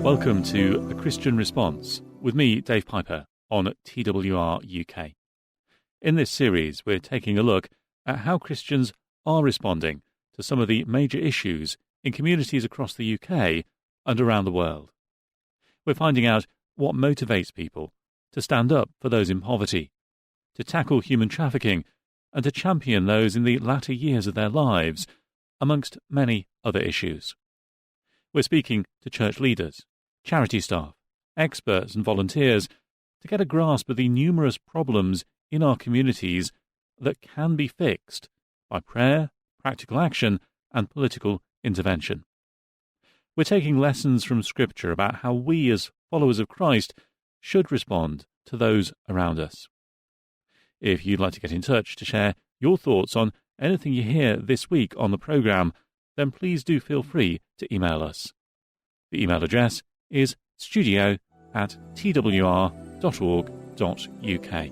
Welcome to A Christian Response with me, Dave Piper, on TWR-UK. In this series, we're taking a look at how Christians are responding to some of the major issues in communities across the UK and around the world. We're finding out what motivates people to stand up for those in poverty, to tackle human trafficking, and to champion those in the latter years of their lives, amongst many other issues. We're speaking to church leaders, charity staff, experts and volunteers to get a grasp of the numerous problems in our communities that can be fixed by prayer, practical action and political intervention. We're taking lessons from Scripture about how we as followers of Christ should respond to those around us. If you'd like to get in touch to share your thoughts on anything you hear this week on the programme, then please do feel free to email us. The email address is studio@twr.org.uk.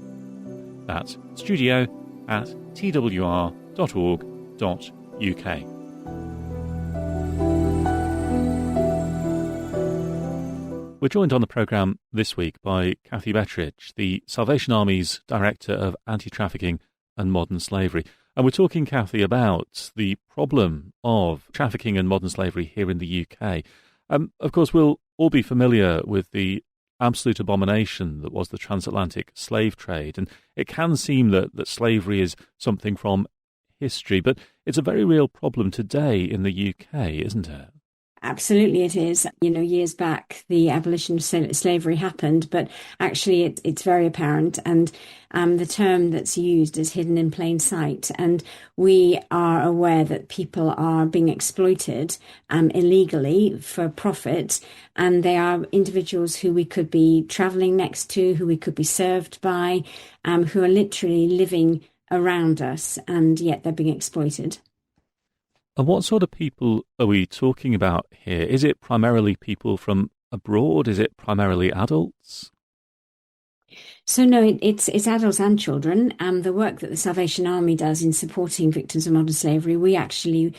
That's studio@twr.org.uk. We're joined on the programme this week by Kathy Betteridge, the Salvation Army's Director of Anti-Trafficking and Modern Slavery. And we're talking, Kathy, about the problem of trafficking and modern slavery here in the UK. Of course, we'll all be familiar with the absolute abomination that was the transatlantic slave trade. And it can seem that slavery is something from history, but it's a very real problem today in the UK, isn't it? Absolutely it is. Years back, the abolition of slavery happened, but actually it's very apparent. And the term that's used is hidden in plain sight. And we are aware that people are being exploited illegally for profit. And they are individuals who we could be travelling next to, who we could be served by, who are literally living around us, and yet they're being exploited. And what sort of people are we talking about here? Is it primarily people from abroad? Is it primarily adults? So no, it's adults and children. The work that the Salvation Army does in supporting victims of modern slavery, we actually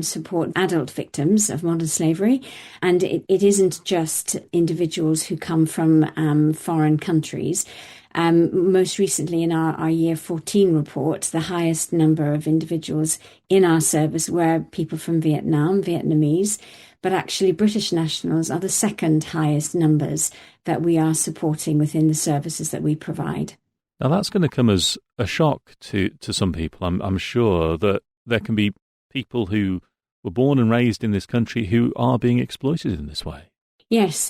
support adult victims of modern slavery. And it isn't just individuals who come from foreign countries. Most recently in our Year 14 report, the highest number of individuals in our service were people from Vietnam, Vietnamese, but actually British nationals are the second highest numbers that we are supporting within the services that we provide. Now that's going to come as a shock to some people. I'm sure that there can be people who were born and raised in this country who are being exploited in this way. Yes,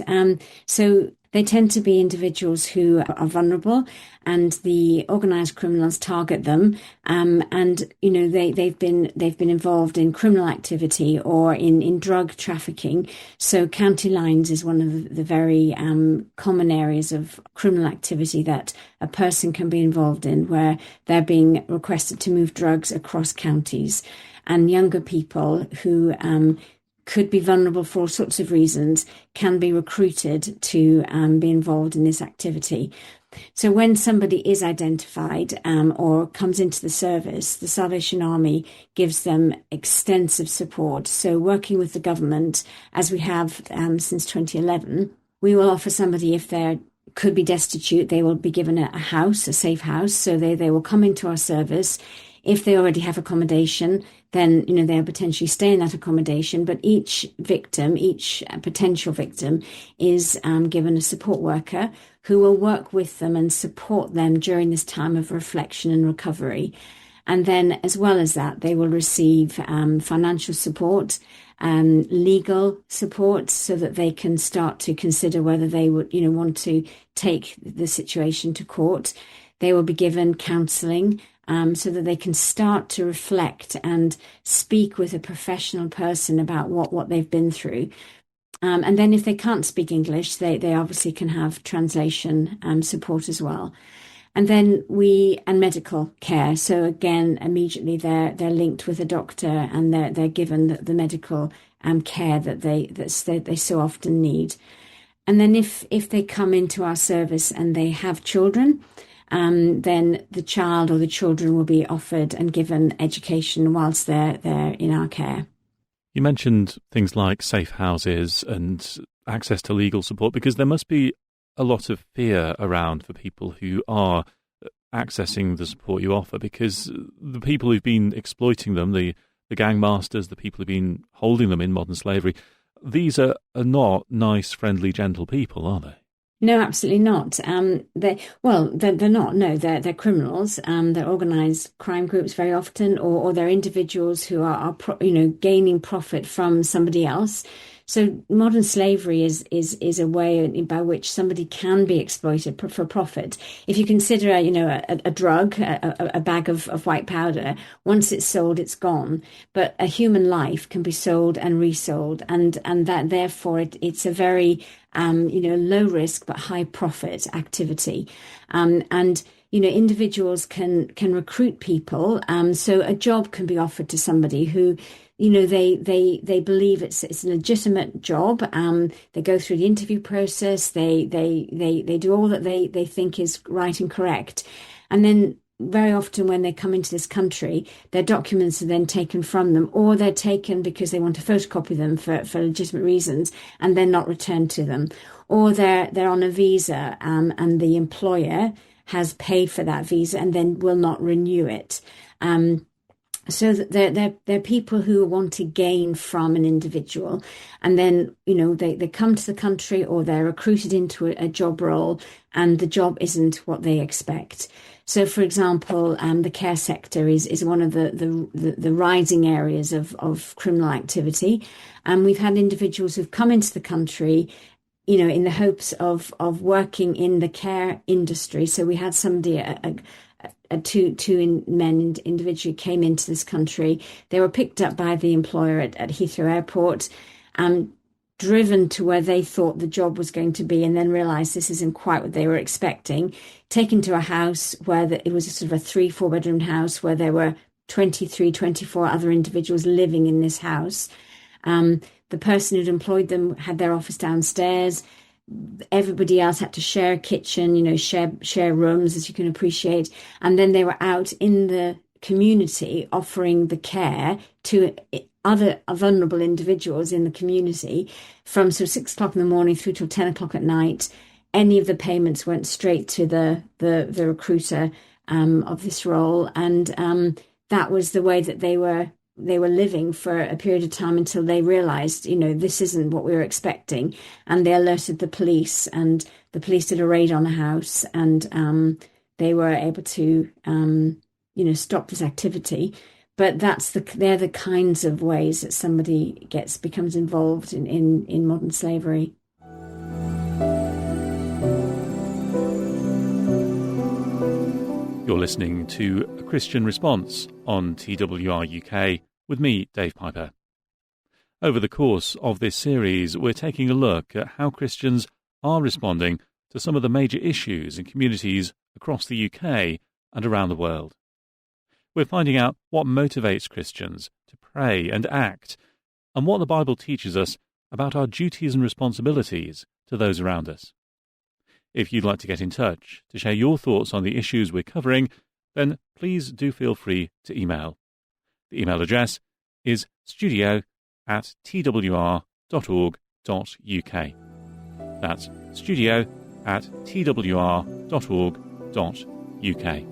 so they tend to be individuals who are vulnerable, and the organised criminals target them. They've been involved in criminal activity or in drug trafficking. So county lines is one of the very common areas of criminal activity that a person can be involved in, where they're being requested to move drugs across counties, and younger people who could be vulnerable for all sorts of reasons, can be recruited to be involved in this activity. So when somebody is identified or comes into the service, the Salvation Army gives them extensive support. So working with the government, as we have since 2011, we will offer somebody, if they could be destitute, they will be given a house, a safe house. So they will come into our service. If they already have accommodation, then they'll potentially stay in that accommodation. But each victim, each potential victim, is given a support worker who will work with them and support them during this time of reflection and recovery. And then, as well as that, they will receive financial support, legal support, so that they can start to consider whether they would, want to take the situation to court. They will be given counselling, so that they can start to reflect and speak with a professional person about what they've been through. And then if they can't speak English, they obviously can have translation support as well. And then and medical care. So again, immediately they're linked with a doctor, and they're given the medical care that they so often need. And then if they come into our service and they have children, then the child or the children will be offered and given education whilst they're in our care. You mentioned things like safe houses and access to legal support? Because there must be a lot of fear around for people who are accessing the support you offer, because the people who've been exploiting them, the gang masters, the people who've been holding them in modern slavery, these are not nice, friendly, gentle people, are they? No, absolutely not. They're not. No, they're criminals. They're organised crime groups very often, or they're individuals who are gaining profit from somebody else. So modern slavery is a way by which somebody can be exploited for profit. If you consider, a drug, a bag of white powder, once it's sold, it's gone. But a human life can be sold and resold, and that therefore it's a very low risk but high profit activity, and individuals can recruit people. So a job can be offered to somebody who, they believe it's a legitimate job. They go through the interview process. They do all that they think is right and correct, and then very often when they come into this country, their documents are then taken from them, or they're taken because they want to photocopy them for legitimate reasons, and then not returned to them. Or they're on a visa, and the employer has paid for that visa and then will not renew it. So that they're people who want to gain from an individual, and then they come to the country, or they're recruited into a job role, and the job isn't what they expect. So, for example, the care sector is one of the rising areas of criminal activity, and we've had individuals who've come into the country, in the hopes of working in the care industry. So we had somebody, two men individually came into this country. They were picked up by the employer at Heathrow Airport, driven to where they thought the job was going to be, and then realised this isn't quite what they were expecting. Taken to a house where it was sort of a 3-4 bedroom house where there were 23, 24 other individuals living in this house. The person who'd employed them had their office downstairs. Everybody else had to share a kitchen, share rooms, as you can appreciate. And then they were out in the community offering the care to other vulnerable individuals in the community from sort of 6 o'clock in the morning through till 10 o'clock at night. Any of the payments went straight to the recruiter of this role. And that was the way that they were living for a period of time until they realised, this isn't what we were expecting. And they alerted the police, and the police did a raid on the house, and they were able to, stop this activity. But they're the kinds of ways that somebody becomes involved in modern slavery. You're listening to A Christian Response on TWR-UK with me, Dave Piper. Over the course of this series, we're taking a look at how Christians are responding to some of the major issues in communities across the UK and around the world. We're finding out what motivates Christians to pray and act, and what the Bible teaches us about our duties and responsibilities to those around us. If you'd like to get in touch to share your thoughts on the issues we're covering, then please do feel free to email. The email address is studio@twr.org.uk. That's studio@twr.org.uk.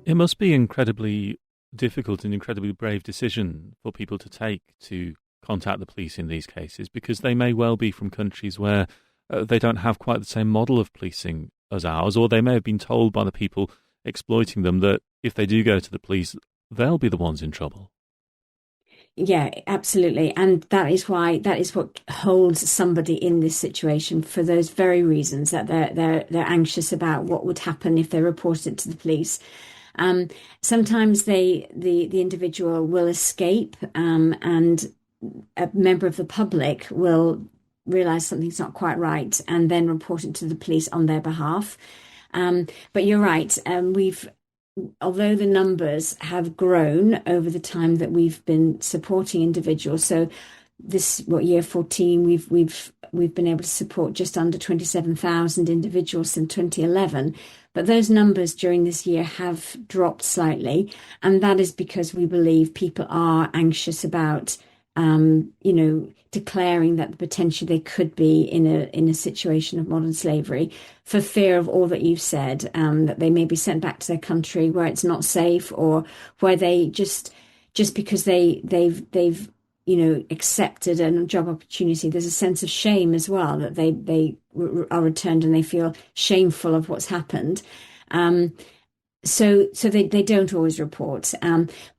It must be incredibly difficult and incredibly brave decision for people to take to contact the police in these cases, because they may well be from countries where they don't have quite the same model of policing as ours, or they may have been told by the people exploiting them that if they do go to the police, they'll be the ones in trouble. Yeah, absolutely. And that is what holds somebody in this situation, for those very reasons, that they're anxious about what would happen if they reported it to the police. Sometimes the individual will escape, and a member of the public will realise something's not quite right and then report it to the police on their behalf. But you're right. Although the numbers have grown over the time that we've been supporting individuals, so year 14, we've been able to support just under 27,000 individuals since 2011. But those numbers during this year have dropped slightly, and that is because we believe people are anxious about, declaring that potentially they could be in a situation of modern slavery, for fear of all that you've said, that they may be sent back to their country where it's not safe, or where they just because they've accepted a job opportunity, there's a sense of shame as well, that they are returned and they feel shameful of what's happened. So they don't always report.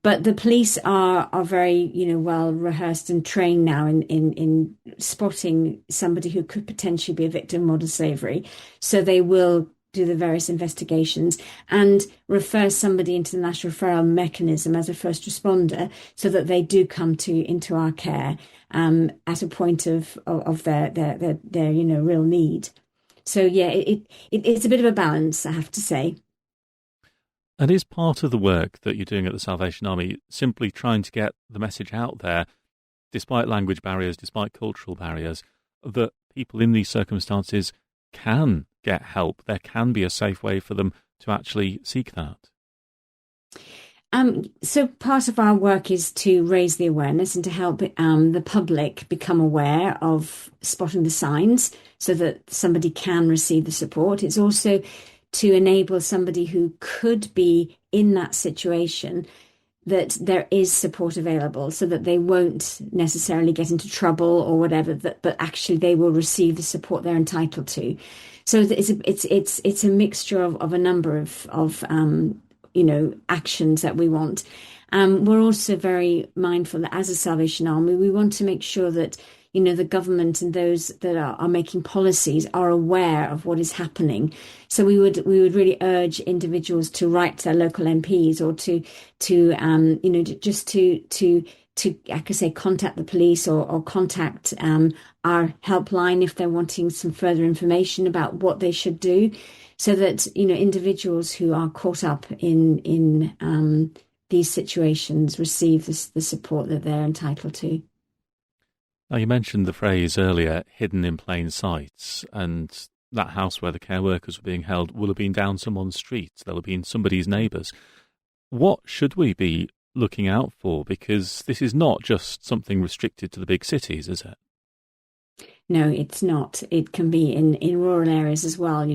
But the police are very, well rehearsed and trained now in spotting somebody who could potentially be a victim of modern slavery. So they will do the various investigations and refer somebody into the National Referral Mechanism as a first responder, so that they do come into our care at a point of their real need. So yeah, it's a bit of a balance, I have to say. And is part of the work that you're doing at the Salvation Army simply trying to get the message out there, despite language barriers, despite cultural barriers, that people in these circumstances can get help? There can be a safe way for them to actually seek that. So part of our work is to raise the awareness and to help the public become aware of spotting the signs, so that somebody can receive the support. It's also to enable somebody who could be in that situation that there is support available, so that they won't necessarily get into trouble or whatever, but actually they will receive the support they're entitled to. So it's a mixture of a number of actions that we want. We're also very mindful that as a Salvation Army, we want to make sure that the government and those that are making policies are aware of what is happening. So we would really urge individuals to write to their local MPs, or to like I say, contact the police, or contact our helpline if they're wanting some further information about what they should do, so that individuals who are caught up in these situations receive the support that they're entitled to. Now, you mentioned the phrase earlier, hidden in plain sight, and that house where the care workers were being held will have been down someone's street. They'll have been somebody's neighbours. What should we be looking out for? Because this is not just something restricted to the big cities, is it? No, it's not. It can be in rural areas as well,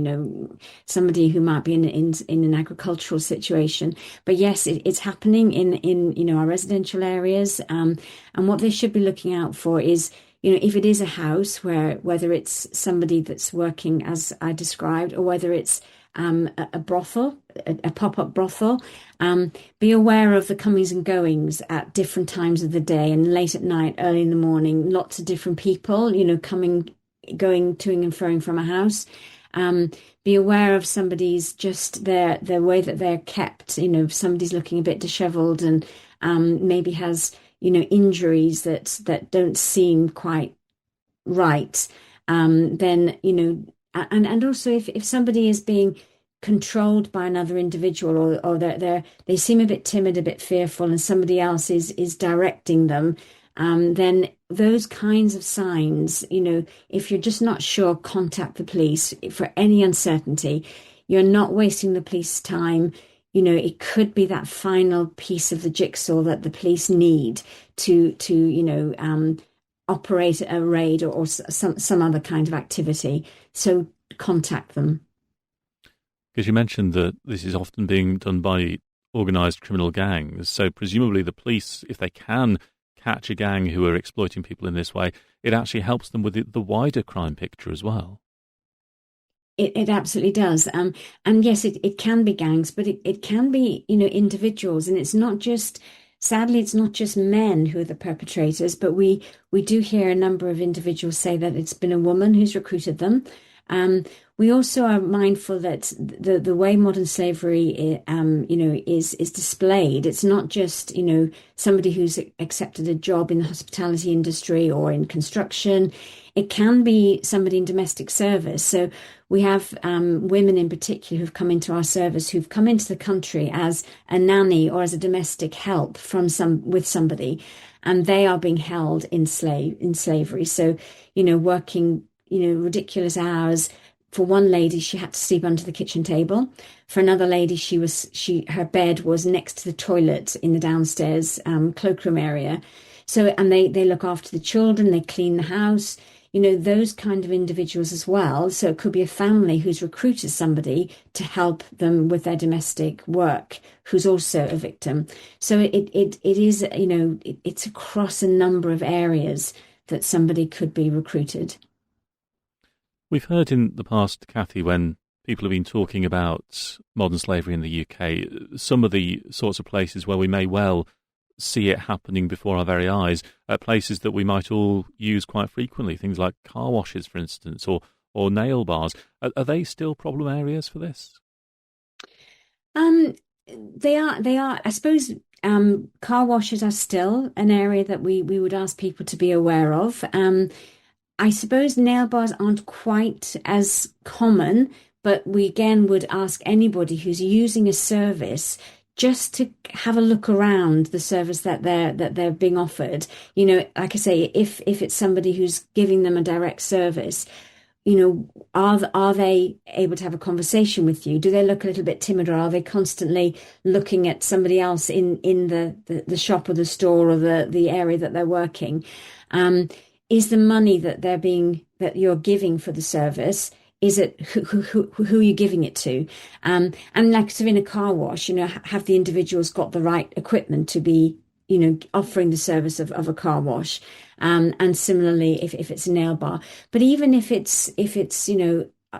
somebody who might be in an agricultural situation. But yes, it's happening in our residential areas. And what they should be looking out for is, if it is a house whether it's somebody that's working as I described, or whether it's a brothel, a pop-up brothel, be aware of the comings and goings at different times of the day, and late at night, early in the morning, lots of different people, coming, going, to and froing from a house. Be aware of somebody's just their way that they're kept. If somebody's looking a bit disheveled and maybe has injuries that don't seem quite right, then and also if somebody is being controlled by another individual, or they seem a bit timid, a bit fearful, and somebody else is directing them, then those kinds of signs, if you're just not sure, contact the police for any uncertainty. You're not wasting the police time. It could be that final piece of the jigsaw that the police need to operate a raid or some other kind of activity. So contact them. Because you mentioned that this is often being done by organised criminal gangs. So presumably the police, if they can catch a gang who are exploiting people in this way, it actually helps them with the wider crime picture as well. It absolutely does. And yes, it can be gangs, but it can be, individuals. And it's not just, sadly, it's not just men who are the perpetrators, but we do hear a number of individuals say that it's been a woman who's recruited them. We also are mindful that the way modern slavery, is displayed. It's not just, somebody who's accepted a job in the hospitality industry or in construction. It can be somebody in domestic service. So we have women in particular who've come into our service, who've come into the country as a nanny or as a domestic help with somebody, and they are being held in slavery. So, working, ridiculous hours. For one lady, she had to sleep under the kitchen table. For another lady, her bed was next to the toilet in the downstairs cloakroom area. So, and they look after the children, they clean the house, those kind of individuals as well. So it could be a family who's recruited somebody to help them with their domestic work, who's also a victim. So it is, it's across a number of areas that somebody could be recruited. We've heard in the past, Kathy, when people have been talking about modern slavery in the UK, some of the sorts of places where we may well see it happening before our very eyes, places that we might all use quite frequently, things like car washes, for instance, or nail bars. Are they still problem areas for this? They are. I suppose car washes are still an area that we would ask people to be aware of. I suppose nail bars aren't quite as common, but we again would ask anybody who's using a service just to have a look around the service that they're being offered. Like I say, if it's somebody who's giving them a direct service, are they able to have a conversation with you? Do they look a little bit timid, or are they constantly looking at somebody else in the shop or the store or the area that they're working? Is the money that you're giving for the service, is it who are you giving it to? And like so in a car wash, have the individuals got the right equipment to be, offering the service of a car wash? And similarly, if it's a nail bar, but even if it's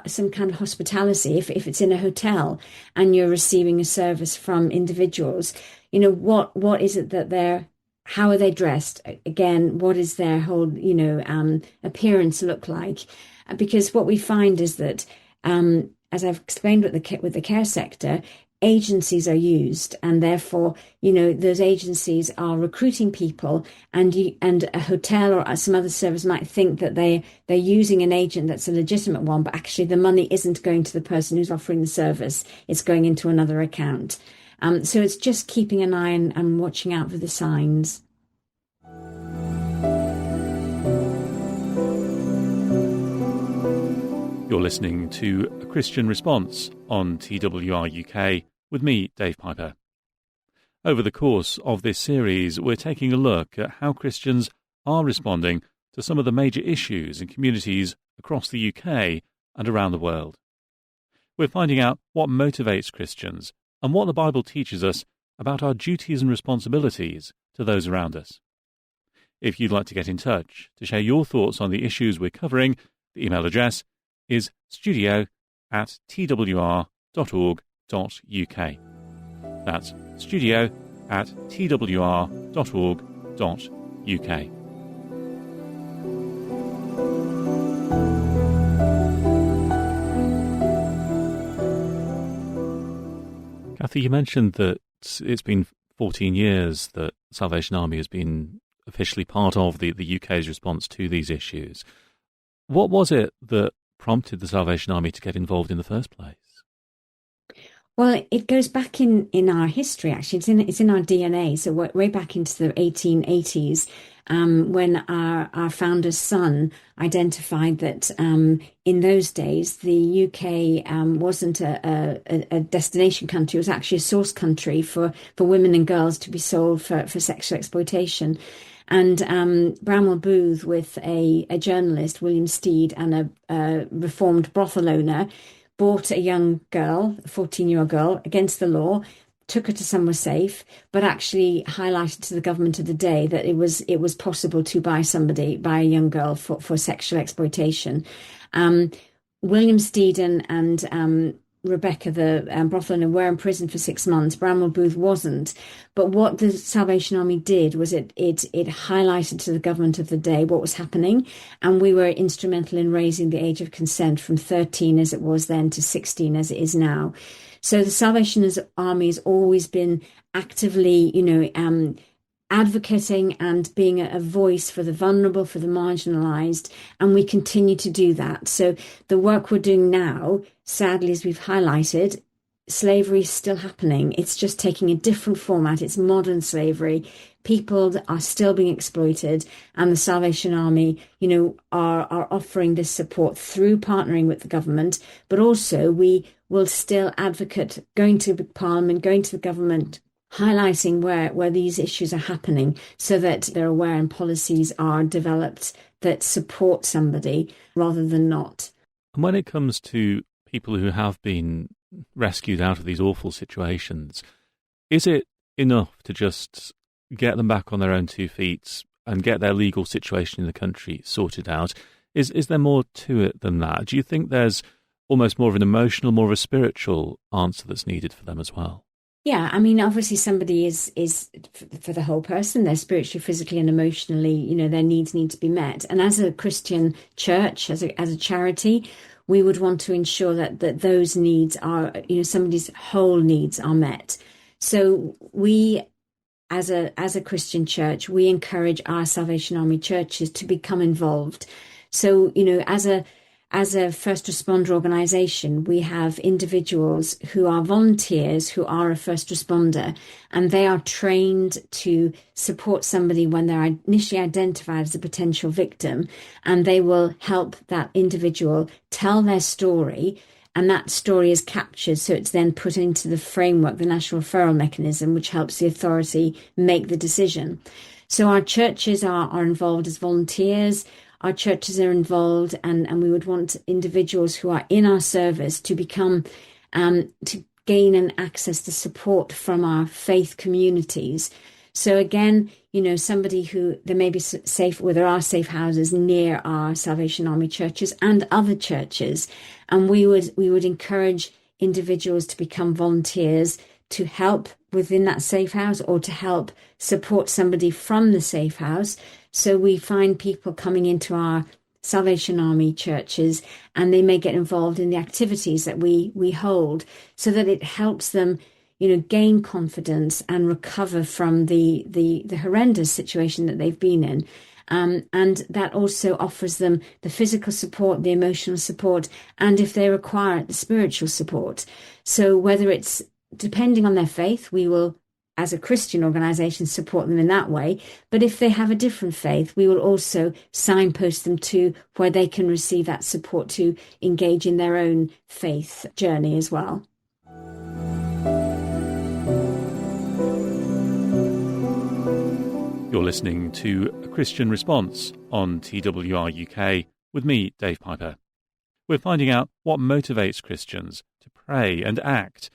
some kind of hospitality, if it's in a hotel and you're receiving a service from individuals, what is it that how are they dressed? Again, what is their whole, appearance look like? Because what we find is that, as I've explained with the care sector, agencies are used, and therefore, those agencies are recruiting people, and a hotel or some other service might think that they're using an agent that's a legitimate one, but actually the money isn't going to the person who's offering the service; it's going into another account. So it's just keeping an eye and watching out for the signs. You're listening to A Christian Response on TWR-UK with me, Dave Piper. Over the course of this series, we're taking a look at how Christians are responding to some of the major issues in communities across the UK and around the world. We're finding out what motivates Christians and what the Bible teaches us about our duties and responsibilities to those around us. If you'd like to get in touch to share your thoughts on the issues we're covering, the email address is studio@twr.org.uk. That's studio@twr.org.uk. Kathy, you mentioned that it's been 14 years that Salvation Army has been officially part of the UK's response to these issues. What was it that prompted the Salvation Army to get involved in the first place? Well, it goes back in our history, actually. It's in our DNA. So way back into the 1880s, when our founder's son identified that in those days the UK wasn't a destination country; it was actually a source country for women and girls to be sold for sexual exploitation. And Bramwell Booth, with a journalist, William Steed, and a reformed brothel owner, bought a young girl, a 14-year-old girl, against the law, took her to somewhere safe, but actually highlighted to the government of the day that it was possible to buy a young girl for sexual exploitation. William Steed and Rebecca, the brothel owner, were in prison for 6 months. Bramwell Booth wasn't. But what the Salvation Army did was it highlighted to the government of the day what was happening, and we were instrumental in raising the age of consent from 13 as it was then to 16 as it is now. So the Salvation Army has always been actively, advocating and being a voice for the vulnerable, for the marginalised, and we continue to do that. So the work we're doing now, sadly, as we've highlighted, slavery is still happening. It's just taking a different format. It's modern slavery. People are still being exploited, and the Salvation Army, are offering this support through partnering with the government, but also we will still advocate going to Parliament, going to the government, highlighting where these issues are happening so that they're aware and policies are developed that support somebody rather than not. And when it comes to people who have been rescued out of these awful situations, is it enough to just get them back on their own 2 feet and get their legal situation in the country sorted out? Is there more to it than that? Do you think there's almost more of an emotional, more of a spiritual answer that's needed for them as well? Yeah, I mean, obviously somebody is for the whole person, they're spiritually, physically and emotionally, their needs need to be met. And as a Christian church, as a charity, we would want to ensure that those needs are, somebody's whole needs are met. So we, as a Christian church, we encourage our Salvation Army churches to become involved. So, as a first responder organisation, we have individuals who are volunteers who are a first responder, and they are trained to support somebody when they're initially identified as a potential victim, and they will help that individual tell their story, and that story is captured, so it's then put into the framework, the national referral mechanism, which helps the authority make the decision. So our churches are involved as volunteers. Our churches are involved, and we would want individuals who are in our service to become, to gain and access the support from our faith communities. So again, somebody who there may be safe, where there are safe houses near our Salvation Army churches and other churches, and we would encourage individuals to become volunteers to help within that safe house or to help support somebody from the safe house. So we find people coming into our Salvation Army churches, and they may get involved in the activities that we hold, so that it helps them, gain confidence and recover from the horrendous situation that they've been in. And that also offers them the physical support, the emotional support, and if they require it, the spiritual support. So whether it's depending on their faith, we will, as a Christian organisation, support them in that way. But if they have a different faith, we will also signpost them to where they can receive that support to engage in their own faith journey as well. You're listening to A Christian Response on TWR-UK with me, Dave Piper. We're finding out what motivates Christians to pray and act,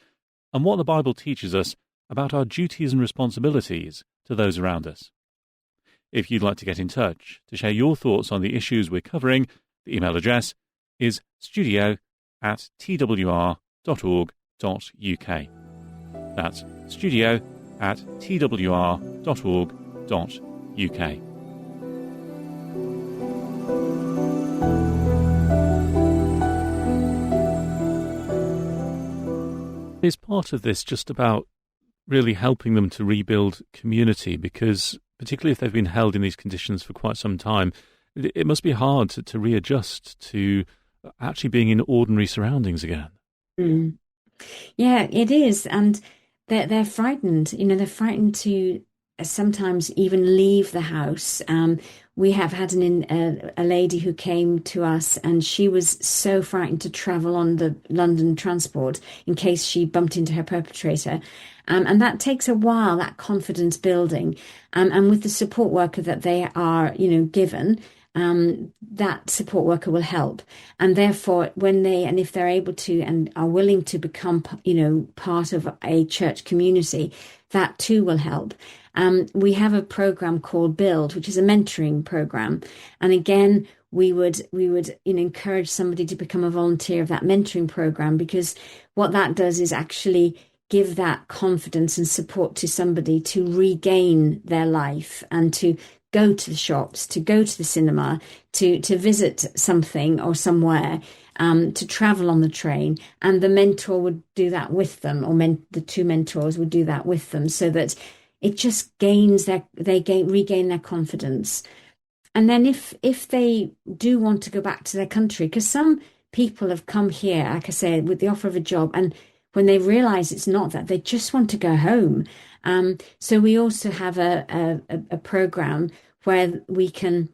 and what the Bible teaches us about our duties and responsibilities to those around us. If you'd like to get in touch to share your thoughts on the issues we're covering, the email address is studio@twr.org.uk. That's studio@twr.org.uk. Is part of this just about really helping them to rebuild community? Because particularly if they've been held in these conditions for quite some time, it must be hard to readjust to actually being in ordinary surroundings again. Mm. Yeah, it is. And they're frightened. They're frightened to sometimes even leave the house. We have had a lady who came to us, and she was so frightened to travel on the London transport in case she bumped into her perpetrator. And that takes a while, that confidence building. And with the support worker that they are, given, that support worker will help. And therefore, if they're able to and are willing to become, part of a church community, that too will help. We have a program called Build, which is a mentoring program. And again, we would encourage somebody to become a volunteer of that mentoring program, because what that does is actually give that confidence and support to somebody to regain their life and to go to the shops, to go to the cinema, to visit something or somewhere, to travel on the train. And the mentor would do that with them, or the two mentors would do that with them, so that it just regain their confidence. And then if they do want to go back to their country, because some people have come here, like I said, with the offer of a job, and when they realize it's not that, they just want to go home. So we also have a program where we can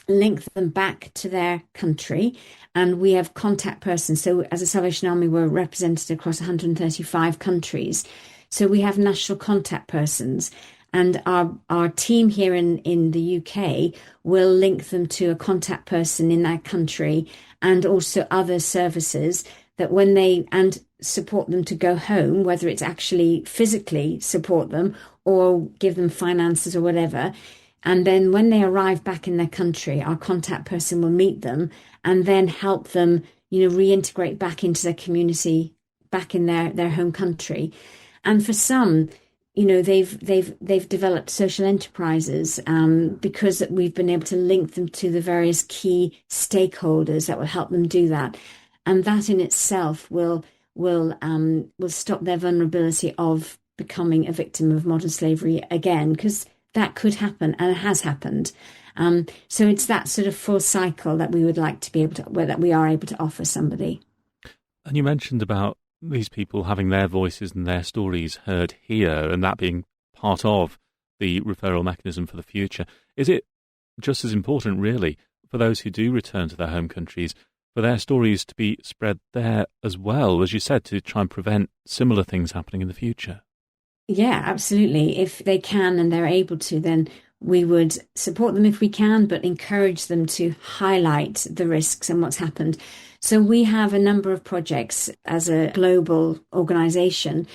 link them back to their country, and we have contact persons. So as a Salvation Army, we're represented across 135 countries. So we have national contact persons, and our team here in the UK will link them to a contact person in that country, and also other services that and support them to go home, whether it's actually physically support them or give them finances or whatever. And then when they arrive back in their country, our contact person will meet them and then help them, reintegrate back into their community, back in their home country. And for some, they've developed social enterprises because we've been able to link them to the various key stakeholders that will help them do that. And that in itself will stop their vulnerability of becoming a victim of modern slavery again, because that could happen, and it has happened. So it's that sort of full cycle that we would like to be able to, that we are able to offer somebody. And you mentioned about these people having their voices and their stories heard here, and that being part of the referral mechanism for the future. Is it just as important, really, for those who do return to their home countries, for their stories to be spread there as well, as you said, to try and prevent similar things happening in the future? Yeah, absolutely. If they can and they're able to, then we would support them if we can, but encourage them to highlight the risks and what's happened. So we have a number of projects as a global organisation.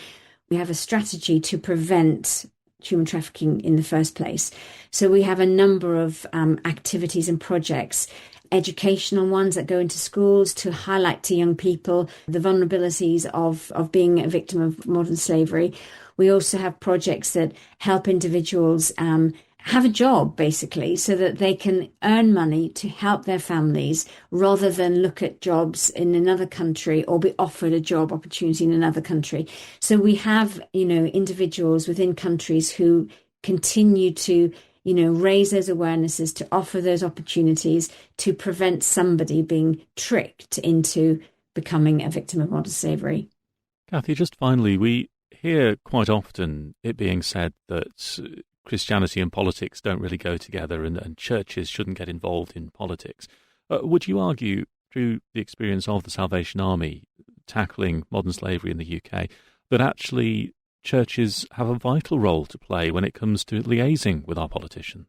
We have a strategy to prevent human trafficking in the first place. So we have a number of activities and projects, educational ones that go into schools to highlight to young people the vulnerabilities of being a victim of modern slavery. We also have projects that help individuals have a job, basically, so that they can earn money to help their families rather than look at jobs in another country or be offered a job opportunity in another country. So we have, individuals within countries who continue to, raise those awarenesses, to offer those opportunities to prevent somebody being tricked into becoming a victim of modern slavery. Kathy, just finally, we hear quite often it being said that Christianity and politics don't really go together, and churches shouldn't get involved in politics. Would you argue, through the experience of the Salvation Army tackling modern slavery in the UK, that actually churches have a vital role to play when it comes to liaising with our politicians?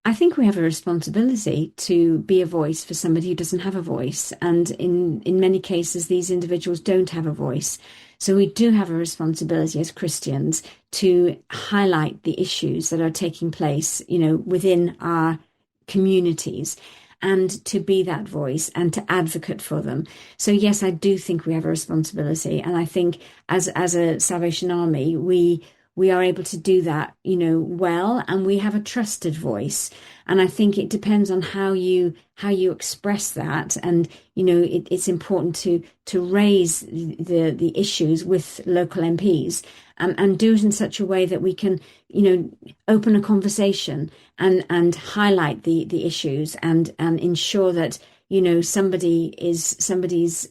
I think we have a responsibility to be a voice for somebody who doesn't have a voice. And in many cases, these individuals don't have a voice. So we do have a responsibility as Christians to highlight the issues that are taking place, within our communities, and to be that voice and to advocate for them. So yes, I do think we have a responsibility. And I think as a Salvation Army, we are able to do that, well, and we have a trusted voice. And I think it depends on how you express that. And, it's important to raise the issues with local MPs and do it in such a way that we can, open a conversation and highlight the issues and ensure that, somebody's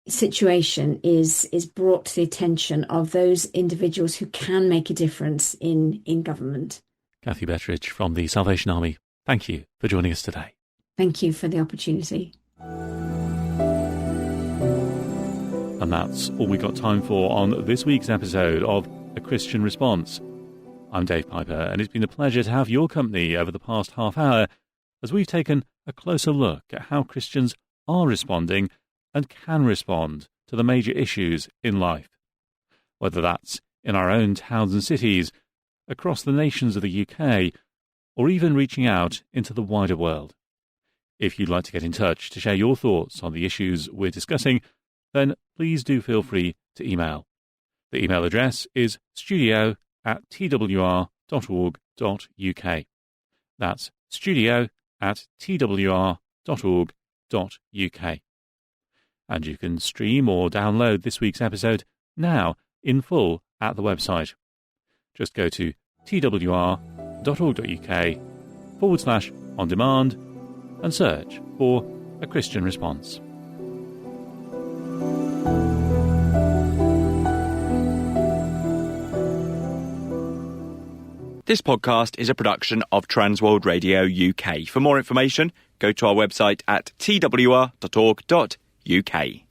situation is brought to the attention of those individuals who can make a difference in government. Kathy Betteridge from the Salvation Army, thank you for joining us today. Thank you for the opportunity. And that's all we got time for on this week's episode of A Christian Response. I'm Dave Piper, and it's been a pleasure to have your company over the past half hour. as we've taken a closer look at how Christians are responding and can respond to the major issues in life, whether that's in our own towns and cities, across the nations of the UK, or even reaching out into the wider world. If you'd like to get in touch to share your thoughts on the issues we're discussing, then please do feel free to email. The email address is studio@twr.org.uk. That's studio@twr.org.uk. And you can stream or download this week's episode now in full at the website. Just go to twr.org.uk/on-demand and search for A Christian Response. This podcast is a production of Transworld Radio UK. For more information, go to our website at twr.org.uk.